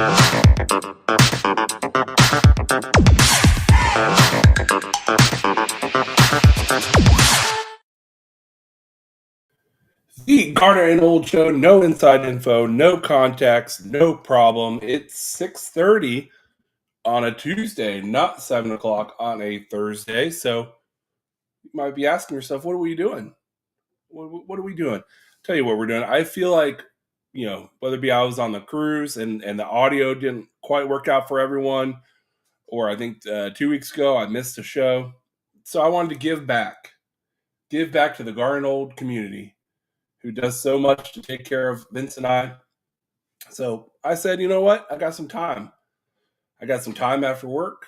The Garnet and Old Show, no inside info, no context, no problem. It's 6:30 on a Tuesday, not 7 o'clock on a Thursday. So you might be asking yourself, what are we doing? What are we doing? Tell you what we're doing. I feel like, whether it be I was on the cruise and the audio didn't quite work out for everyone, or I think 2 weeks ago I missed a show. So I wanted to give back to the Garnet Old community who does so much to take care of Vince and I. So I said, you know what? I got some time. I got some time after work.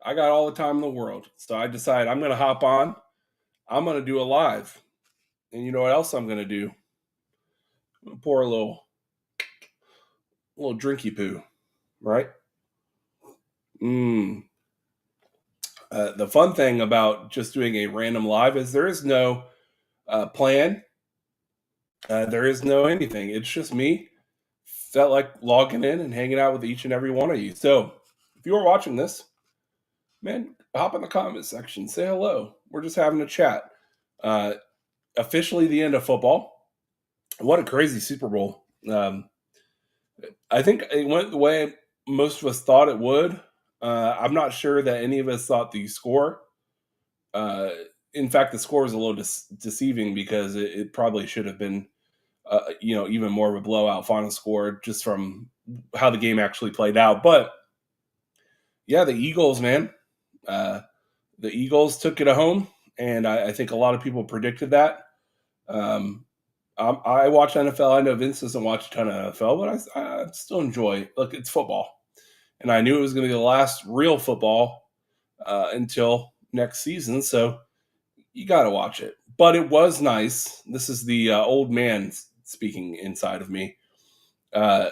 I got all the time in the world. So I decided I'm going to hop on. I'm going to do a live. And you know what else I'm going to do? I'm going to pour a little drinky poo, right? Mm. The fun thing about just doing a random live is there is no plan. There is no anything. It's just me. Felt like logging in and hanging out with each and every one of you. So if you are watching this, man, hop in the comment section, say hello. We're just having a chat. Uh, Officially the end of football. What a crazy Super Bowl. I think it went the way most of us thought it would. I'm not sure that any of us thought the score. Uh, in fact, the score is a little deceiving because it probably should have been, even more of a blowout final score just from how the game actually played out. But yeah, the Eagles, man. Uh, the Eagles took it home, and I think a lot of people predicted that. Um, I watch NFL. I know Vince doesn't watch a ton of NFL, but I still enjoy. Look, it's football, and I knew it was going to be the last real football until next season. So you got to watch it. But it was nice. This is the old man speaking inside of me. Uh,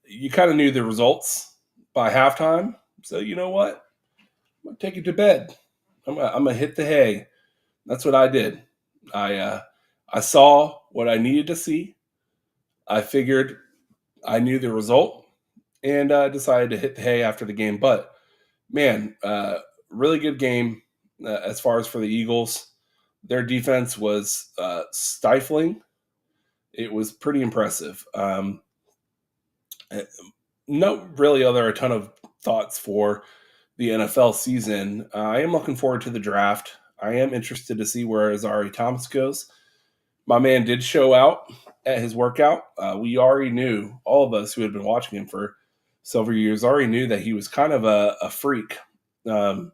you kind of knew the results by halftime, so you know what? I'm gonna take you to bed. I'm gonna hit the hay. That's what I did. I saw what I needed to see. I figured I knew the result, and decided to hit the hay after the game. But man, really good game as far as for the Eagles. Their defense was stifling. It was pretty impressive. No, really, other a ton of thoughts for the NFL season. I am looking forward to the draft. I am interested to see where Azari Thomas goes. My man did show out at his workout. We already knew, all of us who had been watching him for several years, already knew that he was kind of a freak. Um,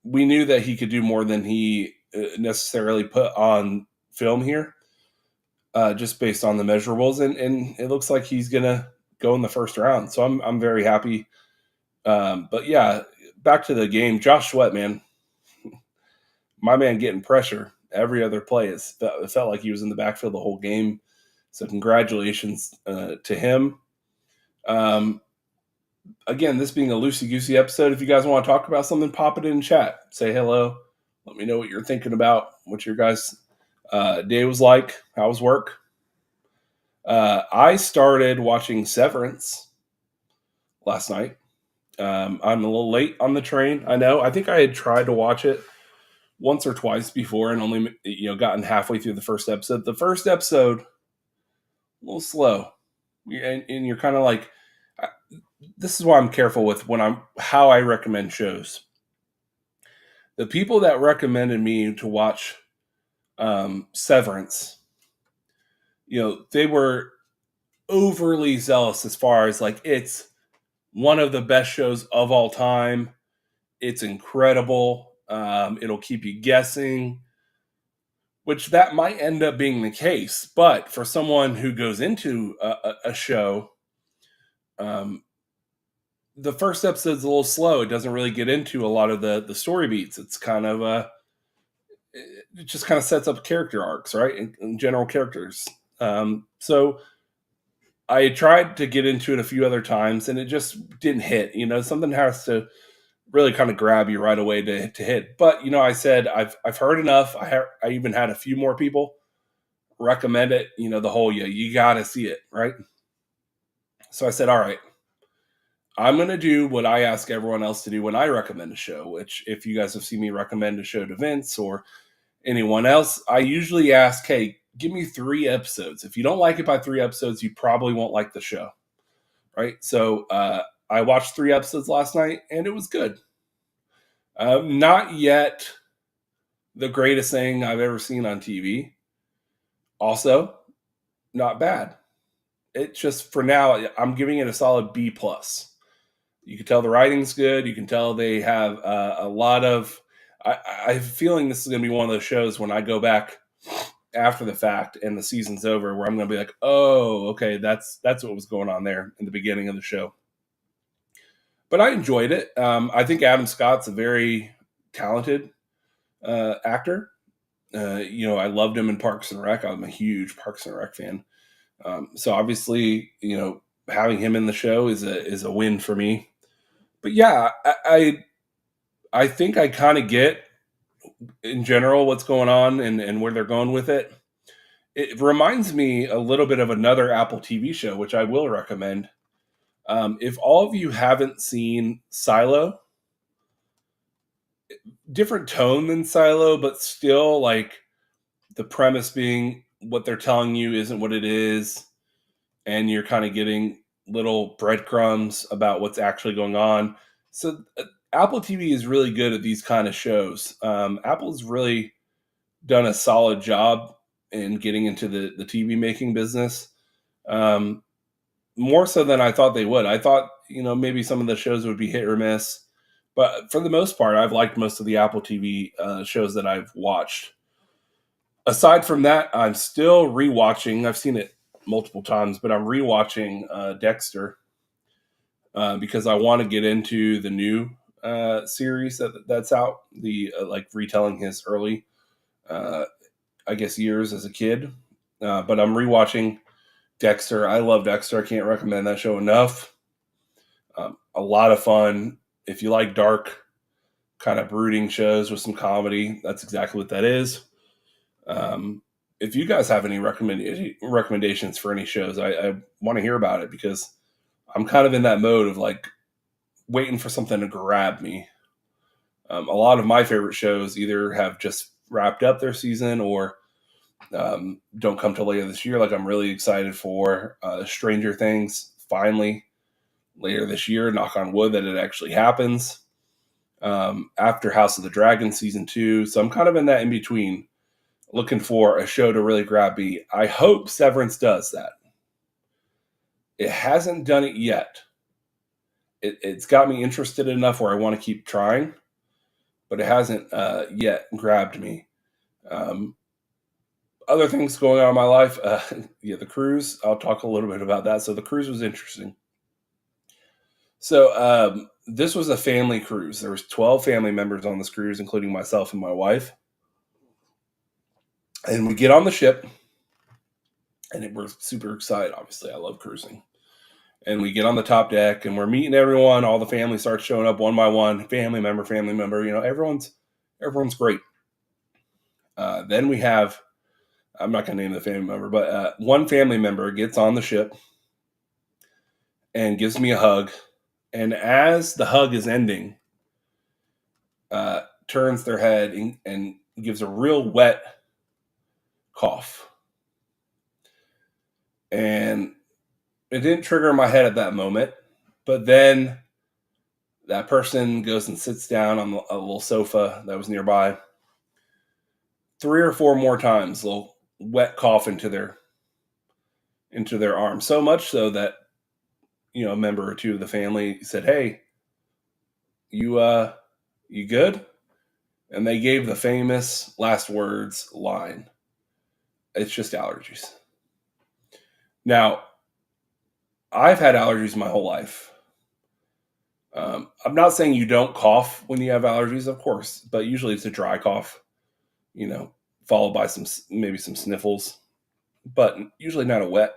we knew that he could do more than he necessarily put on film here, just based on the measurables. And it looks like he's going to go in the first round. So I'm very happy. But yeah, back to the game. Josh Sweat, man, my man getting pressure every other play. It felt like he was in the backfield the whole game. So congratulations to him. Um, Again, this being a loosey-goosey episode, if you guys want to talk about something, pop it in chat. Say hello. Let me know what you're thinking about, what your guys' day was like, how was work. I started watching Severance last night. I'm a little late on the train, I know. I think I had tried to watch it once or twice before and only gotten halfway through the first episode. The first episode, a little slow, and you're kind of like, this is why I'm careful with how I recommend shows. The people that recommended me to watch Severance, they were overly zealous as far as like it's one of the best shows of all time. It's incredible. It'll keep you guessing, which that might end up being the case. But for someone who goes into a show, um, the first episode's a little slow. It doesn't really get into a lot of the story beats. It's kind of it just kind of sets up character arcs, right? And general characters. So I tried to get into it a few other times, and it just didn't hit. Something has to really kind of grab you right away to hit. But I said I've heard enough. I even had a few more people recommend it. The whole you got to see it, right? So I said, all right, I'm going to do what I ask everyone else to do when I recommend a show, which, if you guys have seen me recommend a show to Vince or anyone else, I usually ask, hey, give me 3 episodes. If you don't like it by 3 episodes, you probably won't like the show. Right. So I watched 3 episodes last night and it was good. Not yet the greatest thing I've ever seen on TV. Also, not bad. It just, for now, I'm giving it a solid B plus. You can tell the writing's good. You can tell they have a lot of. I have a feeling this is going to be one of those shows when I go back after the fact and the season's over, where I'm going to be like, oh, okay, that's what was going on there in the beginning of the show. But I enjoyed it. I think Adam Scott's a very talented actor. I loved him in Parks and Rec. I'm a huge Parks and Rec fan. So obviously, having him in the show is a win for me. But yeah, I think I kind of get in general what's going on and where they're going with it. It reminds me a little bit of another Apple TV show, which I will recommend. If all of you haven't seen Silo, different tone than Silo, but still like the premise being what they're telling you isn't what it is, and you're kind of getting little breadcrumbs about what's actually going on. So Apple TV is really good at these kind of shows. Apple's really done a solid job in getting into the TV making business, more so than I thought they would. I thought, maybe some of the shows would be hit or miss, but for the most part, I've liked most of the Apple TV shows that I've watched. Aside from that, I'm still rewatching. I've seen it multiple times, but I'm rewatching Dexter because I want to get into the new series that's out. The like retelling his early, I guess, years as a kid. But I'm rewatching Dexter. I love Dexter. I can't recommend that show enough. A lot of fun. If you like dark, kind of brooding shows with some comedy, that's exactly what that is. If you guys have any recommendations for any shows, I want to hear about it, because I'm kind of in that mode of like waiting for something to grab me. A lot of my favorite shows either have just wrapped up their season or don't come till later this year. Like, I'm really excited for Stranger Things finally later this year. Knock on wood that it actually happens. After House of the Dragon season 2, so I'm kind of in that in between, looking for a show to really grab me. I hope Severance does that. It hasn't done it yet. It's got me interested enough where I want to keep trying, but it hasn't yet grabbed me. Other things going on in my life, the cruise. I'll talk a little bit about that. So the cruise was interesting. So this was a family cruise. There was 12 family members on this cruise, including myself and my wife. And we get on the ship, and we're super excited. Obviously, I love cruising. And we get on the top deck, and we're meeting everyone. All the family starts showing up one by one. Family member. Everyone's great. Then we have, I'm not going to name the family member, but one family member gets on the ship and gives me a hug. And as the hug is ending, turns their head and gives a real wet cough. And it didn't trigger my head at that moment, but then that person goes and sits down on a little sofa that was nearby. 3 or 4 more times, little wet cough into their arm. So much so that, a member or two of the family said, "Hey, you good?" And they gave the famous last words line. It's just allergies. Now, I've had allergies my whole life. I'm not saying you don't cough when you have allergies, of course, but usually it's a dry cough, followed by maybe some sniffles, but usually not a wet,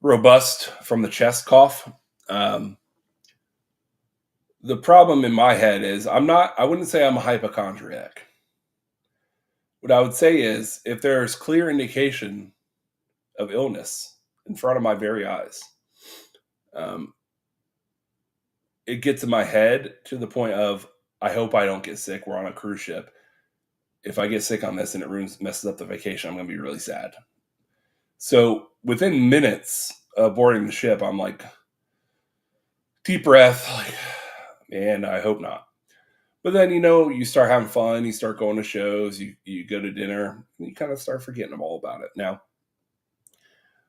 robust from the chest cough. The problem in my head is I wouldn't say I'm a hypochondriac. What I would say is, if there's clear indication of illness in front of my very eyes, Um, it gets in my head to the point of I hope I don't get sick. We're on a cruise ship. If I get sick on this and it messes up the vacation, I'm going to be really sad. So within minutes of boarding the ship, I'm like, deep breath, like, man, I hope not. But then, you start having fun, you start going to shows, you go to dinner, and you kind of start forgetting all about it. Now,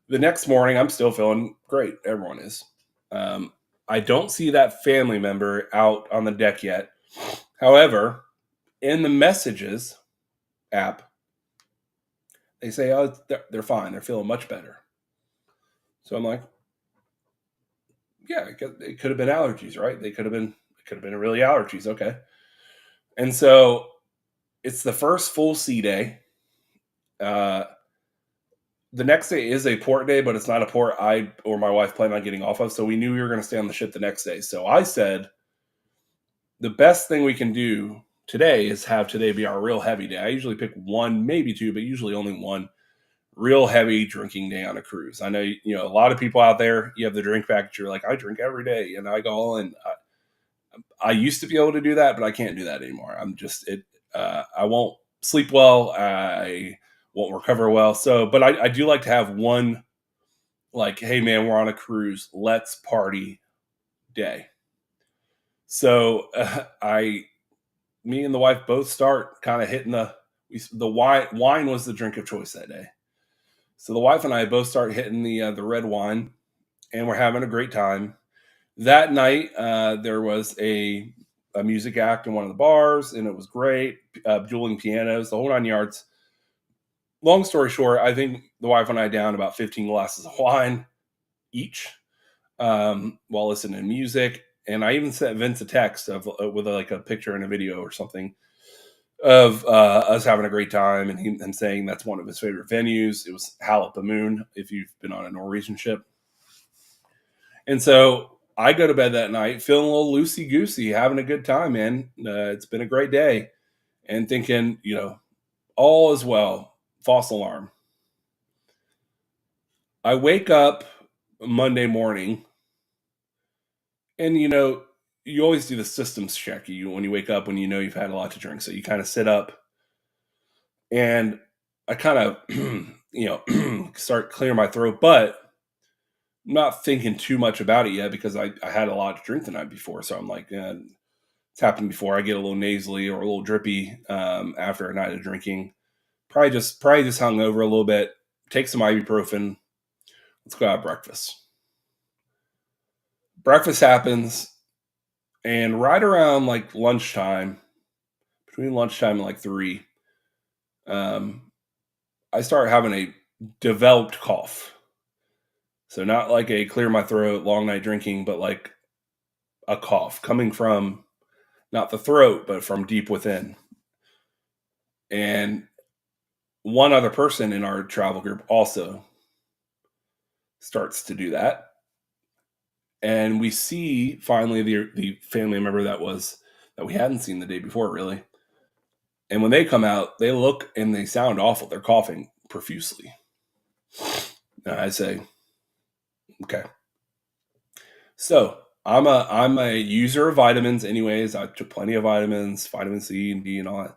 the next morning, I'm still feeling great. Everyone is. Um, I don't see that family member out on the deck yet. However, in the messages app, they say, oh, they're fine. They're feeling much better. So I'm like, yeah, it could have been allergies, right? It could have been really allergies. Okay. And so it's the first full sea day. Uh, the next day is a port day, but it's not a port I or my wife plan on getting off of. So we knew we were going to stay on the ship the next day. So I said, the best thing we can do today is have today be our real heavy day. I usually pick one, maybe two, but usually only one real heavy drinking day on a cruise. I know, a lot of people out there, you have the drink package. You're like, I drink every day and I go all in. I used to be able to do that, but I can't do that anymore. I won't sleep well. I won't recover well. So, but I do like to have one, like, hey man, we're on a cruise. Let's party day. So me and the wife both start kind of hitting the wine. Wine was the drink of choice that day. So the wife and I both start hitting the red wine, and we're having a great time. That night, there was a music act in one of the bars, and it was great. Dueling pianos, the whole 9 yards. Long story short, I think the wife and I downed about 15 glasses of wine each while listening to music. And I even sent Vince a text with like a picture and a video or something of us having a great time, and him saying that's one of his favorite venues. It was Howl at the Moon, if you've been on a Norwegian ship. And so I go to bed that night feeling a little loosey goosey, having a good time, man. It's been a great day, and thinking, all is well. False alarm. I wake up Monday morning, and you always do the systems check. When you wake up, when you've had a lot to drink, so you kind of sit up, and I kind of start clearing my throat, but I'm not thinking too much about it yet because I had a lot to drink the night before. So I'm like, it's happened before. I get a little nasally or a little drippy after a night of drinking. Probably just hung over a little bit. Take some ibuprofen. Let's go have breakfast. Breakfast happens, and right around like lunchtime, between lunchtime and like 3, I start having a developed cough. So not like a clear my throat, long night drinking, but like a cough coming from not the throat, but from deep within. And one other person in our travel group also starts to do that. And we see finally the family member that we hadn't seen the day before, really. And when they come out, they look and they sound awful. They're coughing profusely. And I say, okay. So I'm a user of vitamins anyways. I took plenty of vitamins, vitamin C and D and all that.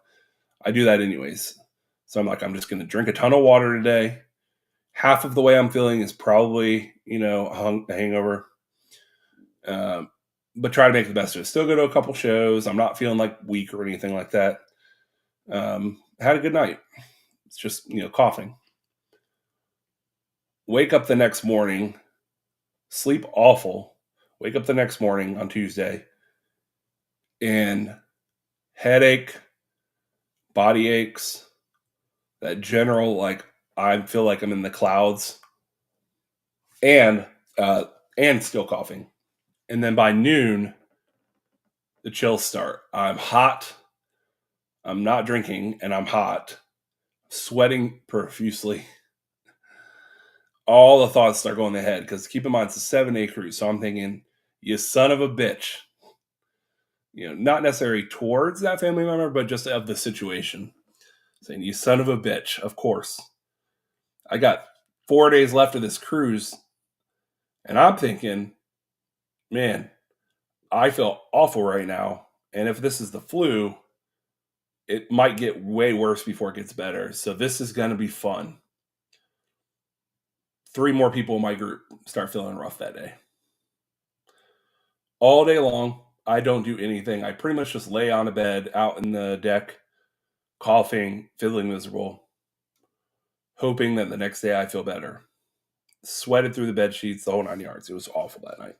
I do that anyways. So I'm like, I'm just going to drink a ton of water today. Half of the way I'm feeling is probably, a hangover. But try to make the best of it. Still go to a couple shows. I'm not feeling like weak or anything like that. Had a good night. It's just, coughing. Wake up the next morning, sleep awful. Wake up the next morning on Tuesday, and headache, body aches, that general, like, I feel like I'm in the clouds, and still coughing. And then by noon, the chills start. I'm hot. I'm not drinking, and I'm hot, sweating profusely. All the thoughts start going in the head because keep in mind it's a 7-day cruise. So I'm thinking, you son of a bitch. Not necessarily towards that family member, but just of the situation. Saying, you son of a bitch. Of course. I got 4 days left of this cruise, and I'm thinking, man, I feel awful right now. And if this is the flu, it might get way worse before it gets better. So this is going to be fun. 3 more people in my group start feeling rough that day. All day long, I don't do anything. I pretty much just lay on a bed out in the deck, coughing, feeling miserable, hoping that the next day I feel better. Sweated through the bed sheets, the whole 9 yards. It was awful that night.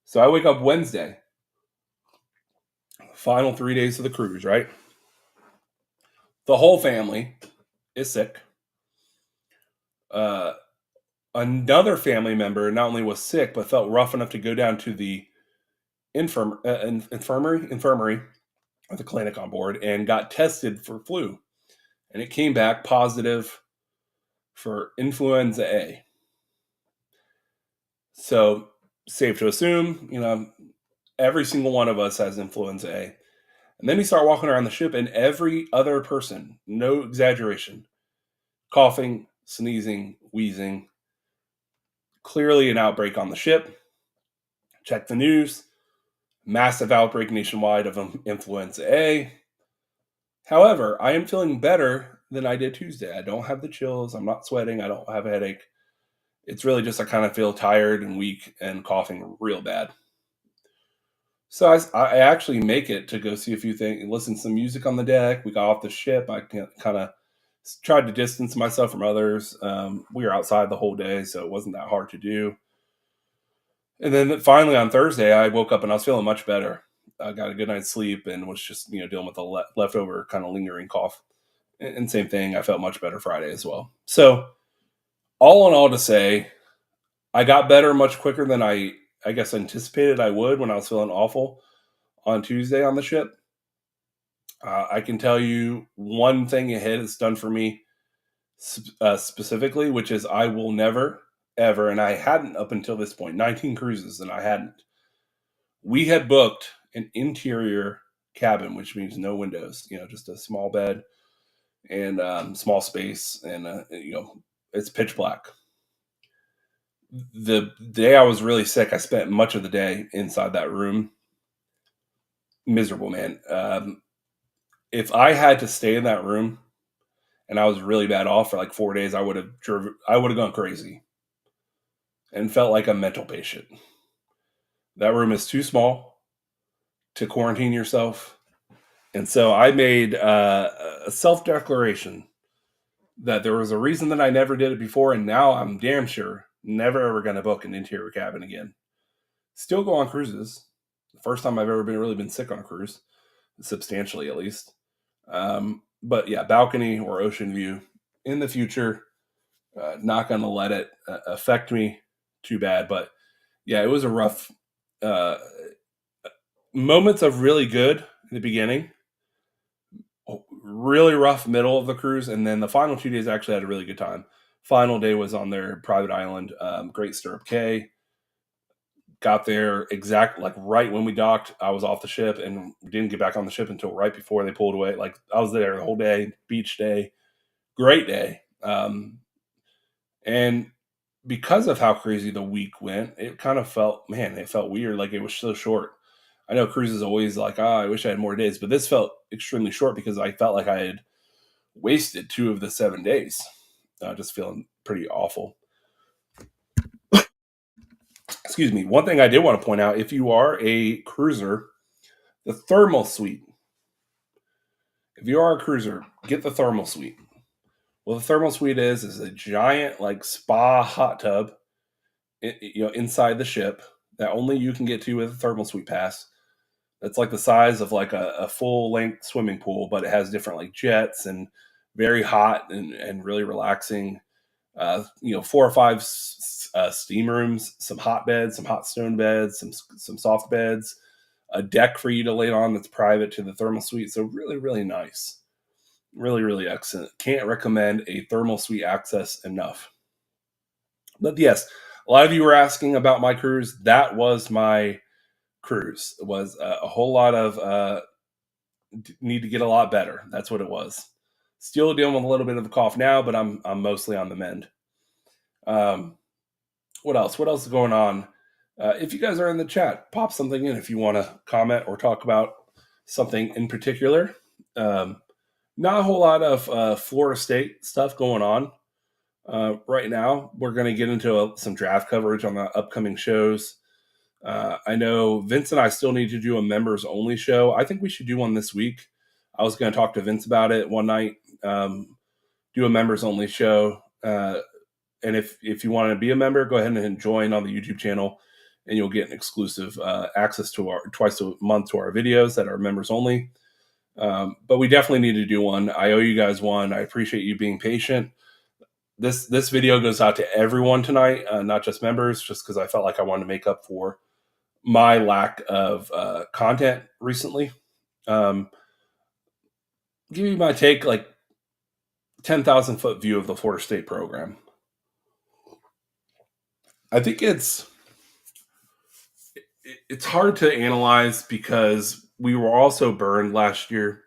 So I wake up Wednesday, final 3 days of the cruise, right? The whole family is sick. Uh, Another family member not only was sick, but felt rough enough to go down to the infirmary at the clinic on board and got tested for flu. And it came back positive for influenza A. So, safe to assume, every single one of us has influenza A. And then we start walking around the ship, and every other person, no exaggeration, coughing, sneezing, wheezing, clearly an outbreak on the ship. Check the news. Massive outbreak nationwide of influenza A. However, I am feeling better than I did Tuesday. I don't have the chills. I'm not sweating. I don't have a headache. It's really just I kind of feel tired and weak and coughing real bad. So I actually make it to go see a few things, listen to some music on the deck. We got off the ship. I kind of tried to distance myself from others. We were outside the whole day, so it wasn't that hard to do. And then finally on Thursday, I woke up and I was feeling much better. I got a good night's sleep and was just dealing with the leftover kind of lingering cough. And same thing, I felt much better Friday as well. So all in all, to say, I got better much quicker than I guess anticipated I would when I was feeling awful on Tuesday on the ship. I can tell you one thing ahead it's done for me specifically, which is I will never, ever, and I hadn't up until this point, 19 cruises, and I hadn't. We had booked an interior cabin, which means no windows, just a small bed and small space, and it's pitch black. The day I was really sick, I spent much of the day inside that room. Miserable, man. If I had to stay in that room and I was really bad off for like 4 days, I would have gone crazy and felt like a mental patient. That room is too small to quarantine yourself. And so I made a self declaration that there was a reason that I never did it before, and now I'm damn sure never ever going to book an interior cabin again. Still go on cruises. The first time I've ever really been sick on a cruise, substantially at least. But yeah, balcony or ocean view in the future. Not going to let it affect me too bad. But yeah, it was a rough uh, moments of really good in the beginning, really rough middle of the cruise, and then the final 2 days I actually had a really good time. Final day was on their private island, Great Stirrup Cay. Got there like right when we docked. I was off the ship and didn't get back on the ship until right before they pulled away. Like I was there the whole day, beach day, great day. And because of how crazy the week went, it kind of it felt weird. Like it was so short. I know cruises always like, I wish I had more days, but this felt extremely short because I felt like I had wasted 2 of the 7 days. Just feeling pretty awful. Excuse me. One thing I did want to point out, if you are a cruiser, the thermal suite. If you are a cruiser, get the thermal suite. What the thermal suite is a giant like spa hot tub, inside the ship that only you can get to with a thermal suite pass. That's like the size of like a full length swimming pool, but it has different like jets and very hot and really relaxing. 4 or 5 steam rooms, some hot beds, some hot stone beds, some soft beds, a deck for you to lay on that's private to the thermal suite. So really, really nice. Really, really excellent. Can't recommend a thermal suite access enough. But yes, a lot of you were asking about my cruise. That was my cruise. It was a whole lot of need to get a lot better. That's what it was. Still dealing with a little bit of a cough now, but I'm mostly on the mend. What else? What else is going on? If you guys are in the chat, pop something in if you want to comment or talk about something in particular. Not a whole lot of Florida State stuff going on right now. We're going to get into some draft coverage on the upcoming shows. I know Vince and I still need to do a members only show. I think we should do one this week. I was going to talk to Vince about it one night, do a members only show. And if you want to be a member, go ahead and join on the YouTube channel, and you'll get an exclusive access to our twice a month to our videos that are members only. But we definitely need to do one. I owe you guys one. I appreciate you being patient. This video goes out to everyone tonight, not just members, just because I felt like I wanted to make up for my lack of content recently. Give you my take, like 10,000 foot view of the Florida State program. I think it's hard to analyze because we were also burned last year.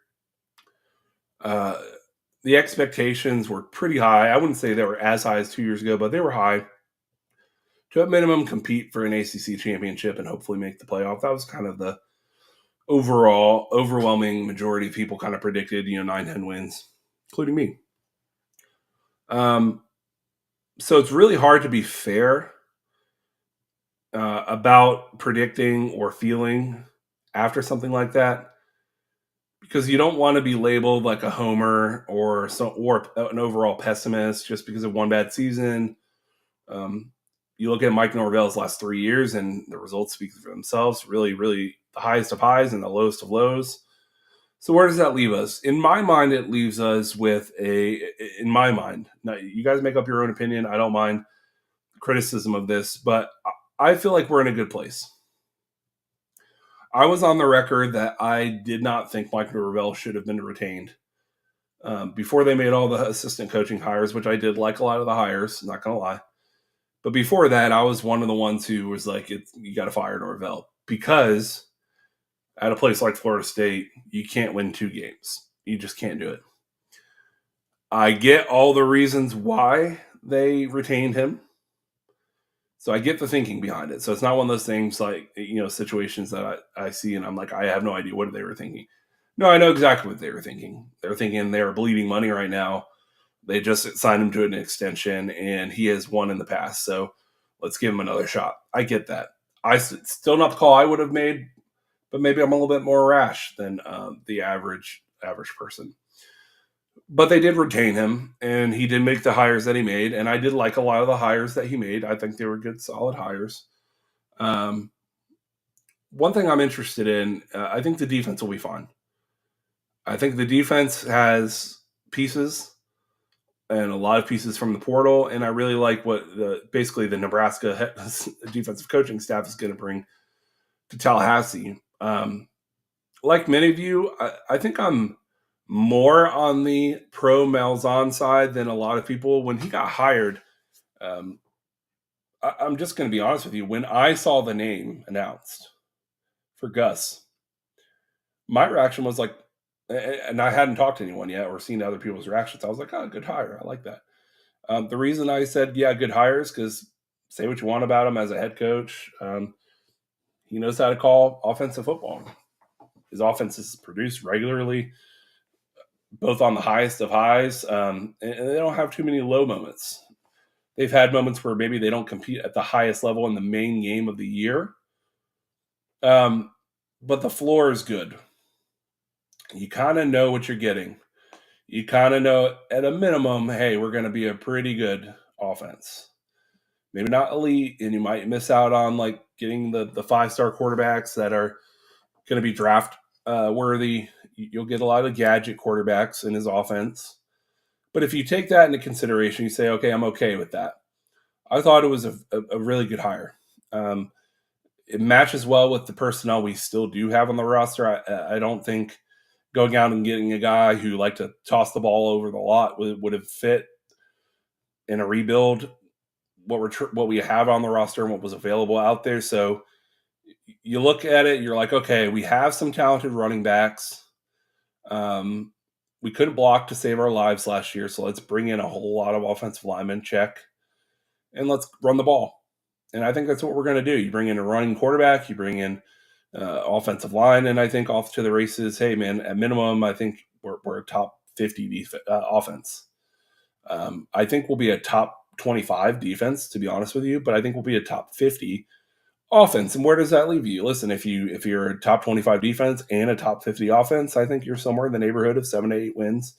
The expectations were pretty high. I wouldn't say they were as high as 2 years ago, but they were high. To at minimum compete for an ACC championship and hopefully make the playoff. That was kind of the overall overwhelming majority of people kind of predicted, 9-10 wins, including me. So it's really hard to be fair about predicting or feeling after something like that, because you don't want to be labeled like a homer or an overall pessimist just because of one bad season. You look at Mike Norvell's last 3 years, and the results speak for themselves. Really, really the highest of highs and the lowest of lows. So where does that leave us? In my mind, it leaves us with in my mind, now you guys make up your own opinion. I don't mind criticism of this, but I feel like we're in a good place. I was on the record that I did not think Mike Norvell should have been retained before they made all the assistant coaching hires, which I did like a lot of the hires, not going to lie. But before that, I was one of the ones who was like, you got to fire Norvell, because at a place like Florida State, you can't win 2 games. You just can't do it. I get all the reasons why they retained him. So I get the thinking behind it. So it's not one of those things like, situations that I see and I'm like, I have no idea what they were thinking. No, I know exactly what they were thinking. They're thinking they are bleeding money right now. They just signed him to an extension, and he has won in the past. So let's give him another shot. I get that. Still not the call I would have made, but maybe I'm a little bit more rash than the average person. But they did retain him, and he did make the hires that he made, and I did like a lot of the hires that he made. I think they were good, solid hires. One thing I'm interested in, I think the defense will be fine. I think the defense has pieces, and a lot of pieces from the portal, and I really like what basically the Nebraska defensive coaching staff is going to bring to Tallahassee. Like many of you, I think I'm more on the pro Malzahn side than a lot of people. When he got hired, I'm just going to be honest with you. When I saw the name announced for Gus, my reaction was like, and I hadn't talked to anyone yet or seen other people's reactions. I was like, oh, good hire. I like that. The reason I said, yeah, good hires, because say what you want about him as a head coach. He knows how to call offensive football. His offense is produced regularly, both on the highest of highs, and they don't have too many low moments. They've had moments where maybe they don't compete at the highest level in the main game of the year. But the floor is good. You kind of know what you're getting. You kind of know at a minimum, hey, we're going to be a pretty good offense. Maybe not elite, and you might miss out on like getting the 5-star quarterbacks that are going to be draft worthy. You'll get a lot of gadget quarterbacks in his offense. But if you take that into consideration, you say, okay, I'm okay with that. I thought it was a really good hire. It matches well with the personnel we still do have on the roster. I don't think going out and getting a guy who liked to toss the ball over the lot would have fit in a rebuild what we have on the roster and what was available out there. So you look at it, you're like, okay, we have some talented running backs. We couldn't block to save our lives last year, so let's bring in a whole lot of offensive linemen, check, and let's run the ball. And I think that's what we're going to do. You bring in a running quarterback, you bring in offensive line, and I think off to the races. Hey, man, at minimum, I think we're a top 50 offense. I think we'll be a top 25 defense, to be honest with you, but I think we'll be a top 50 offense. And where does that leave you? Listen, if you're a top 25 defense and a top 50 offense, I think you're somewhere in the neighborhood of 7 to 8 wins.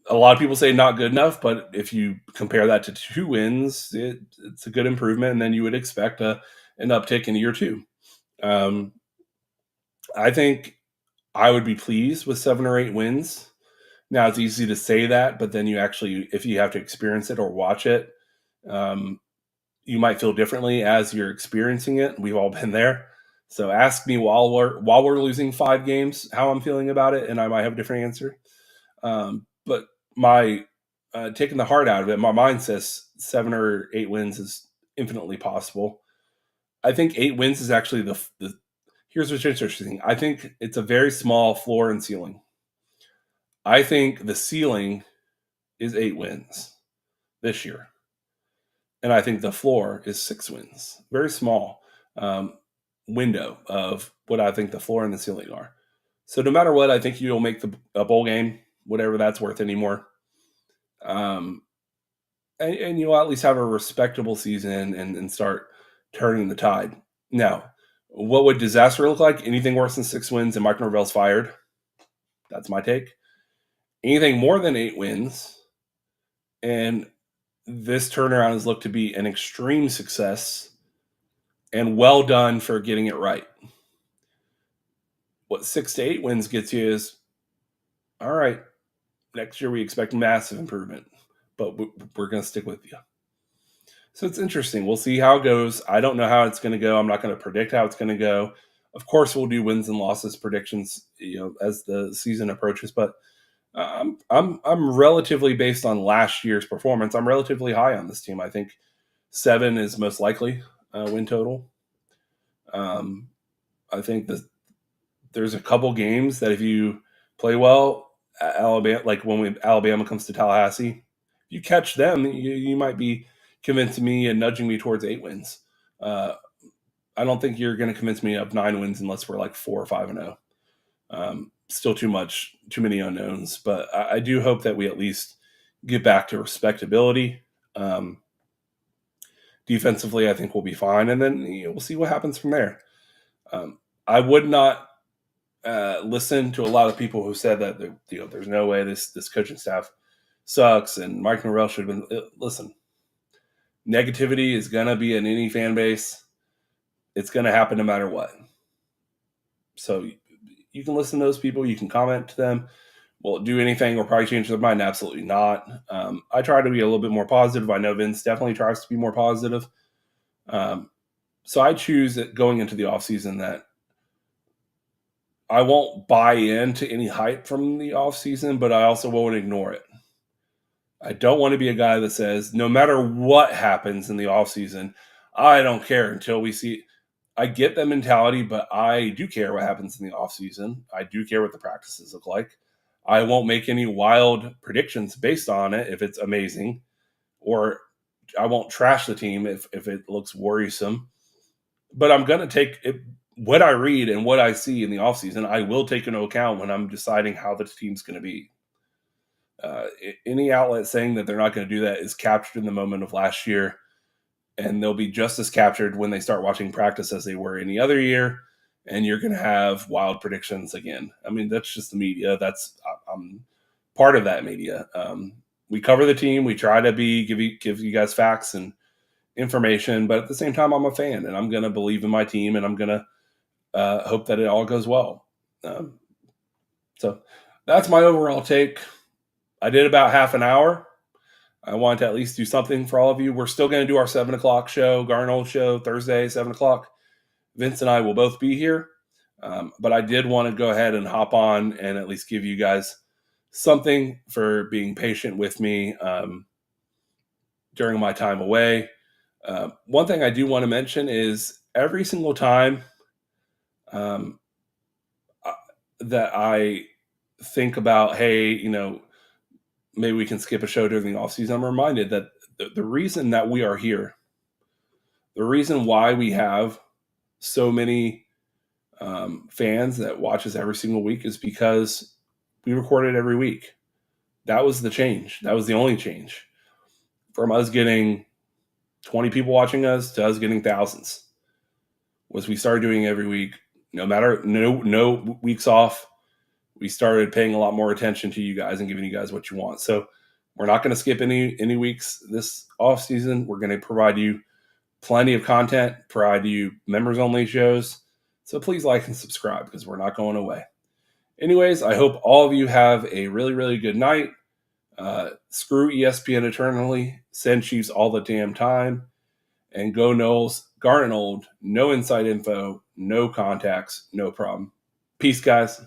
A lot of people say not good enough, but if you compare that to 2 wins, it's a good improvement, and then you would expect an uptick in year two. I think I would be pleased with 7 or 8 wins. Now it's easy to say that, but then if you have to experience it or watch it, um, you might feel differently as you're experiencing it. We've all been there. So ask me while we're losing 5 games how I'm feeling about it, and I might have a different answer. But my taking the heart out of it, my mind says 7 or 8 wins is infinitely possible. I think 8 wins is actually the here's what's interesting. I think it's a very small floor and ceiling. I think the ceiling is 8 wins this year, and I think the floor is 6 wins. Very small window of what I think the floor and the ceiling are. So no matter what, I think you'll make a bowl game, whatever that's worth anymore. Um, and you'll at least have a respectable season and start turning the tide. Now, what would disaster look like? Anything worse than 6 wins and Mike Norvell's fired? That's my take. Anything more than 8 wins, and this turnaround has looked to be an extreme success and well done for getting it right. What 6 to 8 wins gets you is, all right, next year we expect massive improvement, but we're going to stick with you. So it's interesting. We'll see how it goes. I don't know how it's going to go. I'm not going to predict how it's going to go. Of course, we'll do wins and losses predictions, as the season approaches. But I'm relatively based on last year's performance. I'm relatively high on this team. I think 7 is most likely win total. I think that there's a couple games that if you play well, Alabama, like when Alabama comes to Tallahassee, if you catch them, you might be convincing me and nudging me towards 8 wins. Uh, I don't think you're going to convince me of 9 wins unless we're like 4 or 5-0. Still too many unknowns, but I do hope that we at least get back to respectability. Defensively, I think we'll be fine, and then we'll see what happens from there. I would not listen to a lot of people who said that there's no way this coaching staff sucks and Mike Norvell should have been. Listen, negativity is gonna be in any fan base. It's gonna happen no matter what. So you can listen to those people. You can comment to them. Will it do anything or probably change their mind? Absolutely not. I try to be a little bit more positive. I know Vince definitely tries to be more positive. So I choose it going into the offseason that I won't buy into any hype from the offseason, but I also won't ignore it. I don't want to be a guy that says, no matter what happens in the offseason, I don't care until we see. I get that mentality, but I do care what happens in the offseason. I do care what the practices look like. I won't make any wild predictions based on it if it's amazing, or I won't trash the team if it looks worrisome. But I'm going to take it, what I read and what I see in the offseason, I will take into account when I'm deciding how the team's going to be. Any outlet saying that they're not going to do that is captured in the moment of last year, and they'll be just as captured when they start watching practice as they were any other year, and you're going to have wild predictions again. I mean, that's just the media. I'm part of that media. We cover the team. We try to give you guys facts and information, but at the same time, I'm a fan, and I'm going to believe in my team, and I'm going to hope that it all goes well. So that's my overall take. I did about half an hour. I want to at least do something for all of you. We're still going to do our 7 o'clock show, Garnet show, Thursday, 7 o'clock. Vince and I will both be here. But I did want to go ahead and hop on and at least give you guys something for being patient with me during my time away. One thing I do want to mention is every single time that I think about, hey, maybe we can skip a show during the off season, I'm reminded that the reason that we are here The reason why we have so many fans that watch us every single week is because we record it every week. That was the change. That was the only change from us getting 20 people watching us to us getting thousands. Was we started doing every week, no weeks off. We started paying a lot more attention to you guys and giving you guys what you want. So we're not going to skip any weeks this off season. We're going to provide you plenty of content, provide you members only shows. So please like and subscribe because we're not going away. Anyways, I hope all of you have a really, really good night. Screw ESPN eternally. Send Chiefs all the damn time. And go Noles. Garnet old. No inside info. No contacts. No problem. Peace, guys.